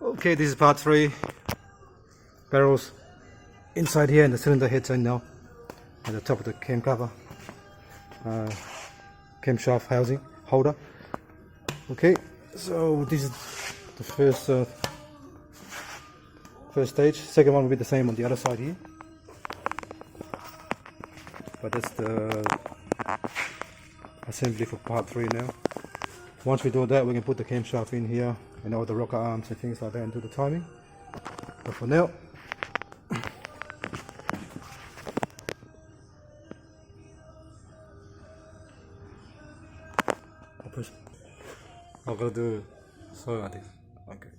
Okay, this is part 3. Barrels inside here and the cylinder heads in now at the top of the cam cover, camshaft housing holder. Okay, so this is the first stage. Second one will be the same on the other side here, but that's the assembly for part 3 now. Once we do that, we can put the camshaft in here and all the rocker arms and things like that and do the timing. But for now, I've got to do so like this. Okay.